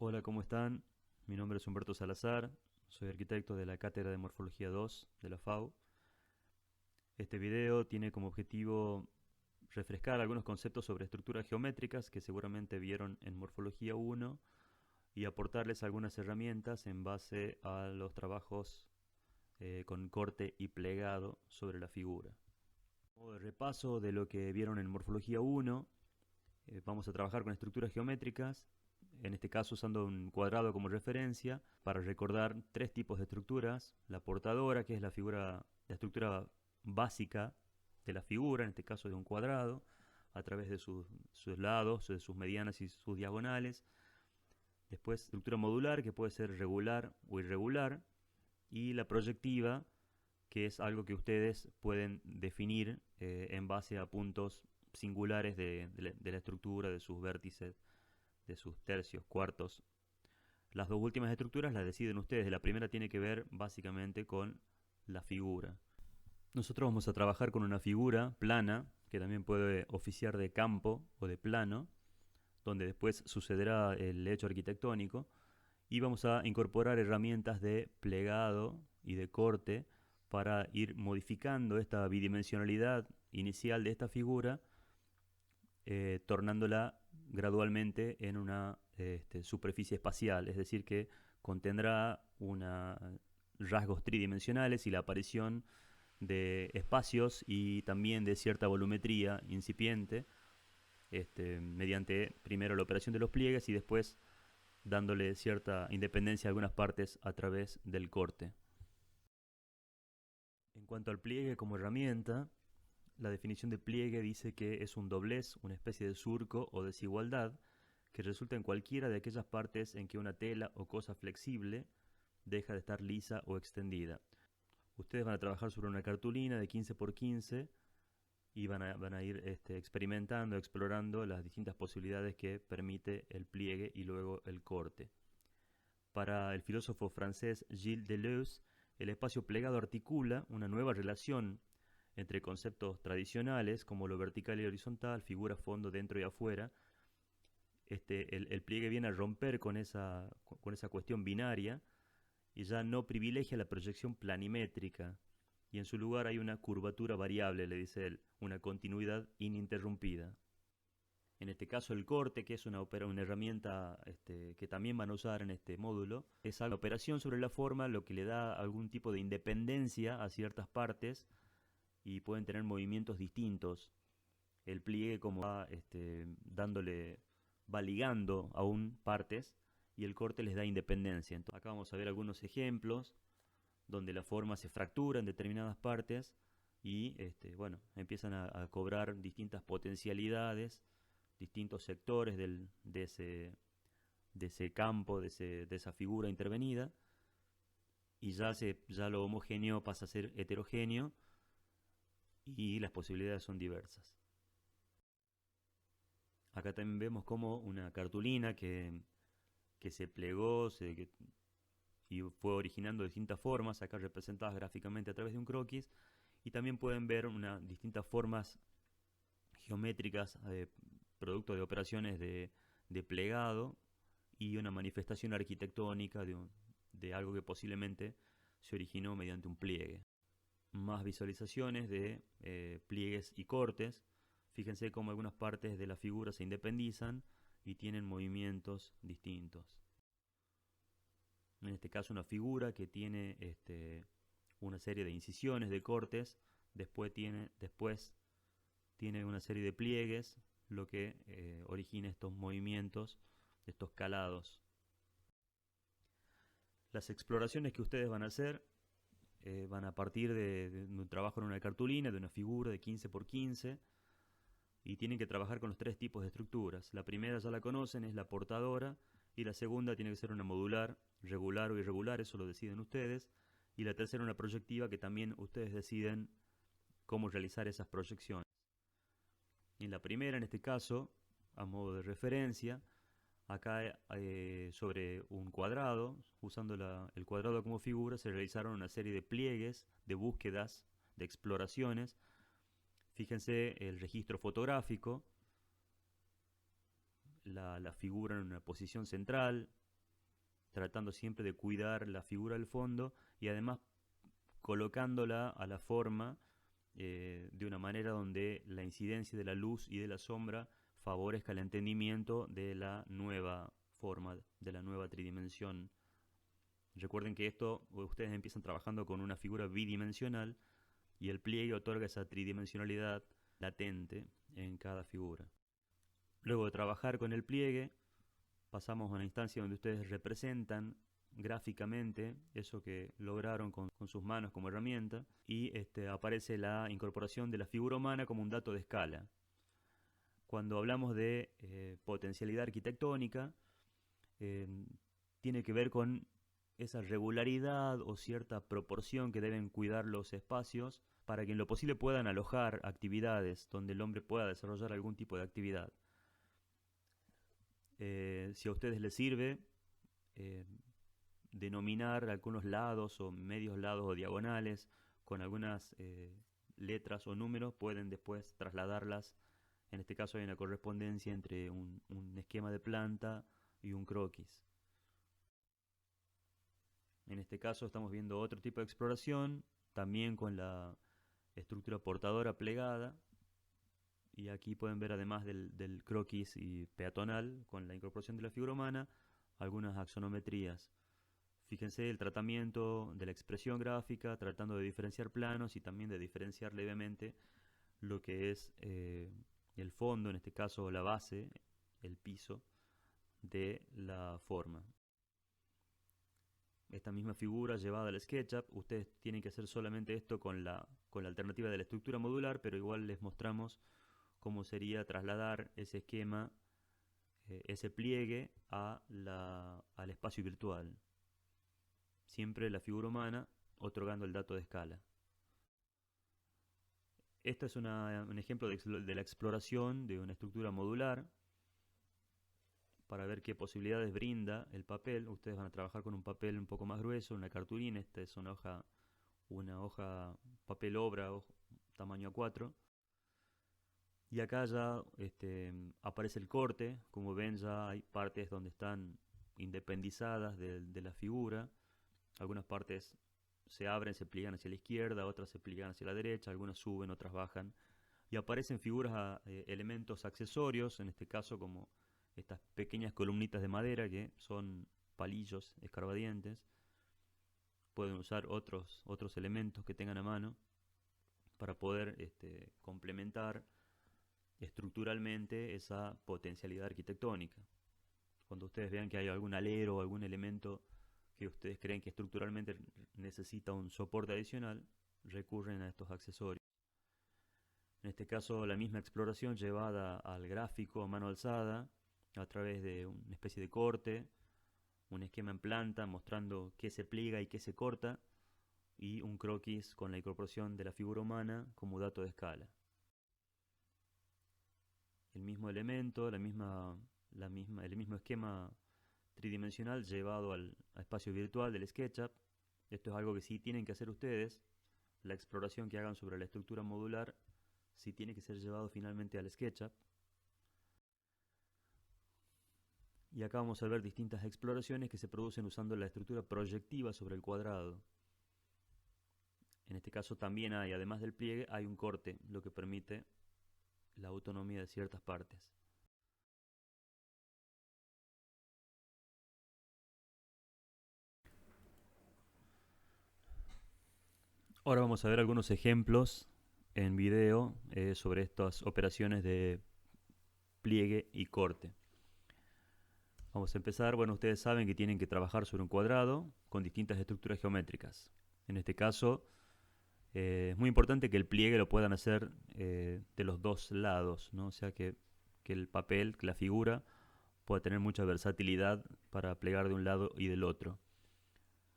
Hola, ¿cómo están? Mi nombre es Humberto Salazar, soy arquitecto de la Cátedra de Morfología 2 de la FAU. Este video tiene como objetivo refrescar algunos conceptos sobre estructuras geométricas que seguramente vieron en Morfología 1 y aportarles algunas herramientas en base a los trabajos con corte y plegado sobre la figura. Como de repaso de lo que vieron en Morfología 1, vamos a trabajar con estructuras geométricas, en este caso usando un cuadrado como referencia, para recordar tres tipos de estructuras. La portadora, que es la estructura básica de la figura, en este caso de un cuadrado, a través de sus lados, de sus medianas y sus diagonales. Después, estructura modular, que puede ser regular o irregular. Y la proyectiva, que es algo que ustedes pueden definir en base a puntos singulares de la estructura, de sus vértices, de sus tercios, cuartos. Las dos últimas estructuras las deciden ustedes. La primera tiene que ver básicamente con la figura. Nosotros vamos a trabajar con una figura plana, que también puede oficiar de campo o de plano, donde después sucederá el hecho arquitectónico, y vamos a incorporar herramientas de plegado y de corte para ir modificando esta bidimensionalidad inicial de esta figura, tornándola gradualmente en una superficie espacial, es decir, que contendrá rasgos tridimensionales y la aparición de espacios y también de cierta volumetría incipiente, mediante primero la operación de los pliegues y después dándole cierta independencia a algunas partes a través del corte. En cuanto al pliegue como herramienta, la definición de pliegue dice que es un doblez, una especie de surco o desigualdad que resulta en cualquiera de aquellas partes en que una tela o cosa flexible deja de estar lisa o extendida. Ustedes van a trabajar sobre una cartulina de 15 por 15 y van a ir experimentando, explorando las distintas posibilidades que permite el pliegue y luego el corte. Para el filósofo francés Gilles Deleuze, el espacio plegado articula una nueva relación entre conceptos tradicionales como lo vertical y horizontal, figura, fondo, dentro y afuera. El pliegue viene a romper con esa cuestión binaria y ya no privilegia la proyección planimétrica, y en su lugar hay una curvatura variable, le dice él, una continuidad ininterrumpida. En este caso el corte, que es una herramienta que también van a usar en este módulo, es una operación sobre la forma, lo que le da algún tipo de independencia a ciertas partes y pueden tener movimientos distintos. El pliegue como va ligando aún partes y el corte les da independencia. Entonces, acá vamos a ver algunos ejemplos donde la forma se fractura en determinadas partes y bueno, empiezan a cobrar distintas potencialidades, distintos sectores de ese campo, de esa figura intervenida, y ya lo homogéneo pasa a ser heterogéneo y las posibilidades son diversas. Acá también vemos como una cartulina que se plegó y fue originando distintas formas, acá representadas gráficamente a través de un croquis, y también pueden ver distintas formas geométricas producto de operaciones de plegado y una manifestación arquitectónica de algo que posiblemente se originó mediante un pliegue. Más visualizaciones de pliegues y cortes. Fíjense cómo algunas partes de la figura se independizan y tienen movimientos distintos. En este caso una figura que tiene una serie de incisiones, de cortes, después tiene una serie de pliegues, lo que origina estos movimientos, estos calados. Las exploraciones que ustedes van a hacer van a partir de un trabajo en una cartulina, de una figura de 15 por 15, y tienen que trabajar con los tres tipos de estructuras. La primera ya la conocen, es la portadora, y la segunda tiene que ser una modular, regular o irregular, eso lo deciden ustedes, y la tercera una proyectiva, que también ustedes deciden cómo realizar esas proyecciones. En la primera, en este caso, a modo de referencia, acá sobre un cuadrado, usando el cuadrado como figura, se realizaron una serie de pliegues, de búsquedas, de exploraciones. Fíjense el registro fotográfico, la figura en una posición central, tratando siempre de cuidar la figura del fondo y además colocándola a la forma de una manera donde la incidencia de la luz y de la sombra favorezca el entendimiento de la nueva forma, de la nueva tridimensión. Recuerden que ustedes empiezan trabajando con una figura bidimensional y el pliegue otorga esa tridimensionalidad latente en cada figura. Luego de trabajar con el pliegue, pasamos a una instancia donde ustedes representan gráficamente eso que lograron con sus manos como herramienta y aparece la incorporación de la figura humana como un dato de escala. Cuando hablamos de potencialidad arquitectónica, tiene que ver con esa regularidad o cierta proporción que deben cuidar los espacios para que en lo posible puedan alojar actividades donde el hombre pueda desarrollar algún tipo de actividad. Si a ustedes les sirve denominar algunos lados o medios lados o diagonales con algunas letras o números, pueden después trasladarlas. En este caso hay una correspondencia entre un esquema de planta y un croquis. En este caso estamos viendo otro tipo de exploración, también con la estructura portadora plegada. Y aquí pueden ver, además del croquis y peatonal, con la incorporación de la figura humana, algunas axonometrías. Fíjense el tratamiento de la expresión gráfica, tratando de diferenciar planos y también de diferenciar levemente lo que es el fondo, en este caso la base, el piso, de la forma. Esta misma figura llevada al SketchUp, ustedes tienen que hacer solamente esto con la alternativa de la estructura modular, pero igual les mostramos cómo sería trasladar ese esquema, ese pliegue al espacio virtual. Siempre la figura humana otorgando el dato de escala. Este es un ejemplo de la exploración de una estructura modular para ver qué posibilidades brinda el papel. Ustedes van a trabajar con un papel un poco más grueso, una cartulina. Esta es una hoja papel obra, tamaño A4. Y acá ya aparece el corte. Como ven, ya hay partes donde están independizadas de la figura. Algunas partes se abren, se pliegan hacia la izquierda, otras se pliegan hacia la derecha, algunas suben, otras bajan. Y aparecen figuras, elementos accesorios, en este caso como estas pequeñas columnitas de madera que son palillos escarbadientes. Pueden usar otros elementos que tengan a mano para poder complementar estructuralmente esa potencialidad arquitectónica. Cuando ustedes vean que hay algún alero o algún elemento que ustedes creen que estructuralmente necesita un soporte adicional, recurren a estos accesorios. En este caso, la misma exploración llevada al gráfico a mano alzada a través de una especie de corte, un esquema en planta mostrando qué se pliega y qué se corta, y un croquis con la incorporación de la figura humana como dato de escala. El mismo elemento, el mismo esquema tridimensional llevado al espacio virtual del SketchUp. Esto es algo que sí tienen que hacer ustedes. La exploración que hagan sobre la estructura modular sí tiene que ser llevado finalmente al SketchUp. Y acá vamos a ver distintas exploraciones que se producen usando la estructura proyectiva sobre el cuadrado. En este caso también hay, además del pliegue, hay un corte, lo que permite la autonomía de ciertas partes. Ahora vamos a ver algunos ejemplos en video sobre estas operaciones de pliegue y corte. Vamos a empezar. Bueno, ustedes saben que tienen que trabajar sobre un cuadrado con distintas estructuras geométricas. En este caso, es muy importante que el pliegue lo puedan hacer de los dos lados, ¿no? O sea que el papel, que la figura, pueda tener mucha versatilidad para plegar de un lado y del otro.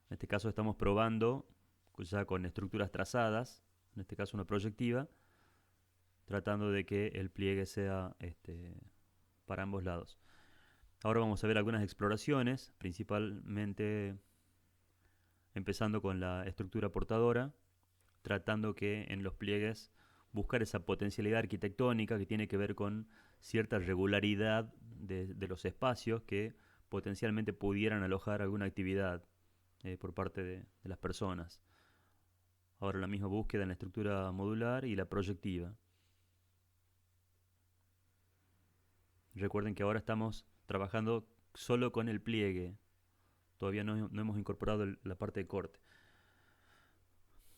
En este caso estamos probando ya con estructuras trazadas, en este caso una proyectiva, tratando de que el pliegue sea para ambos lados. Ahora vamos a ver algunas exploraciones, principalmente empezando con la estructura portadora, tratando que en los pliegues buscar esa potencialidad arquitectónica que tiene que ver con cierta regularidad de los espacios que potencialmente pudieran alojar alguna actividad por parte de las personas. Ahora la misma búsqueda en la estructura modular y la proyectiva. Recuerden que ahora estamos trabajando solo con el pliegue. Todavía no hemos incorporado la parte de corte.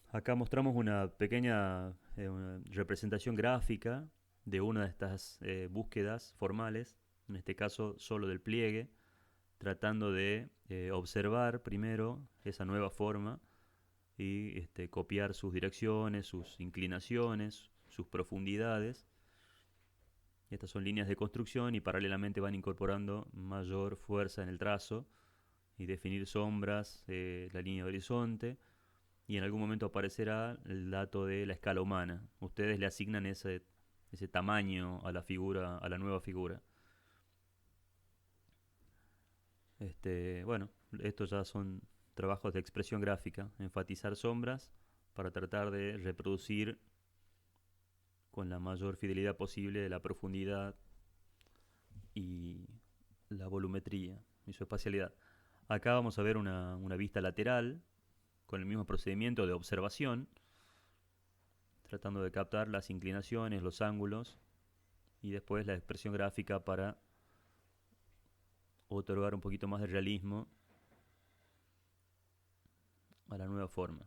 Acá mostramos una pequeña una representación gráfica de una de estas búsquedas formales, en este caso solo del pliegue, tratando de observar primero esa nueva forma y copiar sus direcciones, sus inclinaciones, sus profundidades. Estas son líneas de construcción y paralelamente van incorporando mayor fuerza en el trazo y definir sombras, la línea de horizonte, y en algún momento aparecerá el dato de la escala humana. Ustedes le asignan ese tamaño a la figura, a la nueva figura. Bueno, estos ya son trabajos de expresión gráfica, enfatizar sombras para tratar de reproducir con la mayor fidelidad posible la profundidad y la volumetría y su espacialidad. Acá vamos a ver una vista lateral con el mismo procedimiento de observación, tratando de captar las inclinaciones, los ángulos y después la expresión gráfica para otorgar un poquito más de realismo a la nueva forma.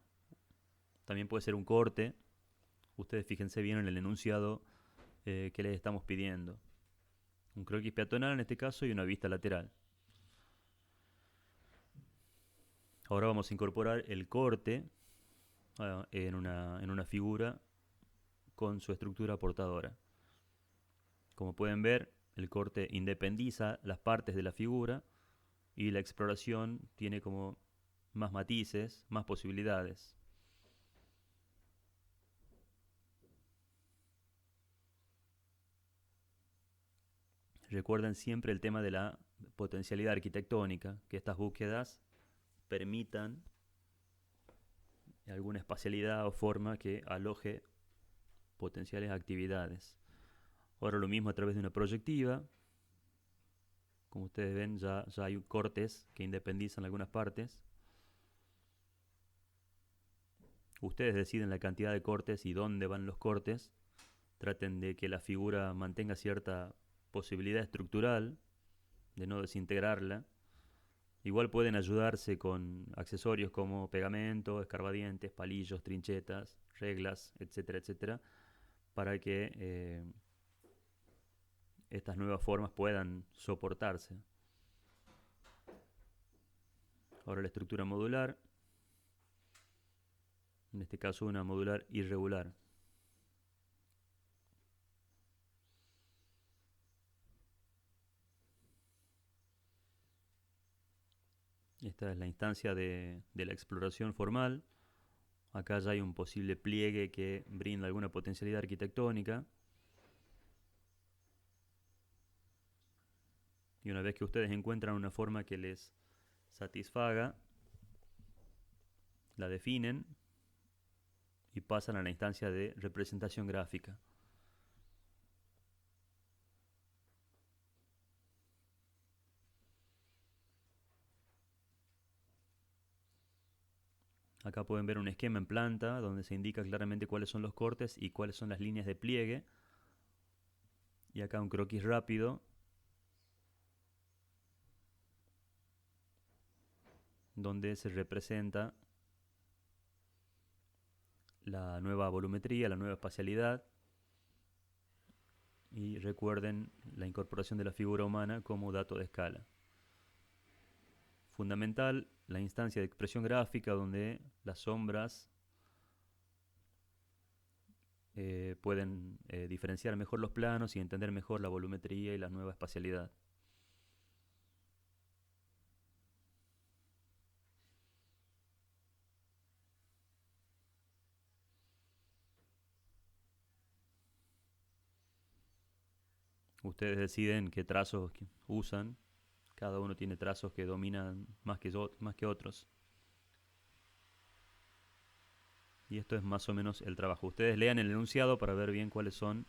También puede ser un corte. Ustedes fíjense bien en el enunciado que les estamos pidiendo. Un croquis peatonal en este caso y una vista lateral. Ahora vamos a incorporar el corte en una figura con su estructura portadora. Como pueden ver, el corte independiza las partes de la figura y la exploración tiene como más matices, más posibilidades. Recuerden siempre el tema de la potencialidad arquitectónica, que estas búsquedas permitan alguna espacialidad o forma que aloje potenciales actividades. Ahora lo mismo a través de una proyectiva. Como ustedes ven, ya hay cortes que independizan algunas partes. Ustedes deciden la cantidad de cortes y dónde van los cortes. Traten de que la figura mantenga cierta posibilidad estructural, de no desintegrarla. Igual pueden ayudarse con accesorios como pegamento, escarbadientes, palillos, trinchetas, reglas, etcétera, etcétera, para que estas nuevas formas puedan soportarse. Ahora la estructura modular, en este caso una modular irregular. Esta es la instancia de la exploración formal. Acá ya hay un posible pliegue que brinda alguna potencialidad arquitectónica. Y una vez que ustedes encuentran una forma que les satisfaga, la definen y pasan a la instancia de representación gráfica. Acá pueden ver un esquema en planta donde se indica claramente cuáles son los cortes y cuáles son las líneas de pliegue. Y acá un croquis rápido donde se representa la nueva volumetría, la nueva espacialidad. Y recuerden la incorporación de la figura humana como dato de escala. Fundamental la instancia de expresión gráfica donde las sombras pueden diferenciar mejor los planos y entender mejor la volumetría y la nueva espacialidad. Ustedes deciden qué trazos usan. Cada uno tiene trazos que dominan más que otros. Y esto es más o menos el trabajo. Ustedes lean el enunciado para ver bien cuáles son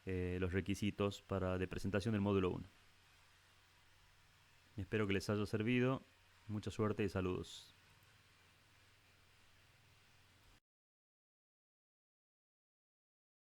los requisitos de presentación del módulo 1. Espero que les haya servido. Mucha suerte y saludos.